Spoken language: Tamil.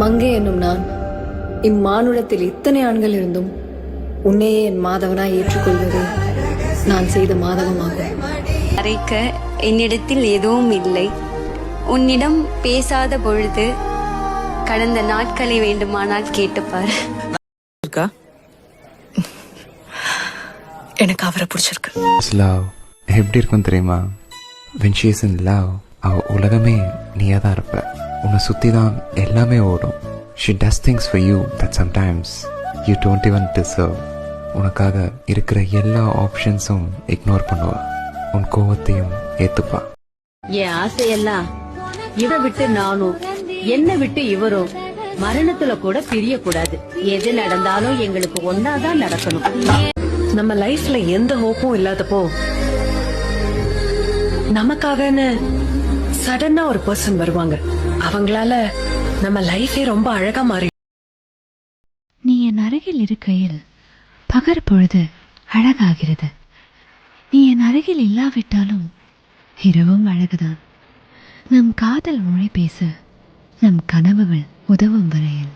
மங்கை என்னும் நான் இம்மானுடத்தில் இத்தனை ஆண்கள் இருந்தும் உன்னையே என் மாதவனாய் ஏற்றுக்கொள்வதே நான் செய்த மாதவமாகும். மறைக்க என்னிடத்தில் எதுவும் இல்லை. உன்னிடம் பேசாத பொழுது கடந்த நாட்களை வேண்டுமானால் கேட்டுப்பார். எனக்கு அவரை பிடிச்சிருக்கு. லவ் எப்படி இருக்கும் தெரியுமா? when she is in love அவ உலகமே நீயா தான் இருப்ப. உன்னை சுற்றி தான் எல்லாமே ஓடும். she does things for you that sometimes you don't even deserve. உனக்காக இருக்கிற எல்லா ஆப்ஷன்ஸும் இக்னோர் பண்ணுவா. உன் கோவத்தையும் ஏத்துப்பா. என் ஆசையெல்லாம் இவ விட்டு நானும் என்ன விட்டு இவரும் மரணத்துல கூட பிரியக்கூடாது. எது நடந்தாலும் எங்களுக்கு ஒன்னாதான் நடக்கணும். நம்ம லைஃப்ல எந்த ஹோப்பும் இல்லாதப்போ நமக்காகன்னு சடனா ஒரு பர்சன் வருவாங்க. அவங்களால நம்ம லைஃபே ரொம்ப அழகா மாறி. நீ என் அருகில் இருக்கையில் பகர் பொழுது அழகாகிறது. நீ என் அருகில் இல்லாவிட்டாலும் இரவும் அழகுதான். நம் காதல் மொழி பேச நம் கனவுகள் உதவும் வரையில்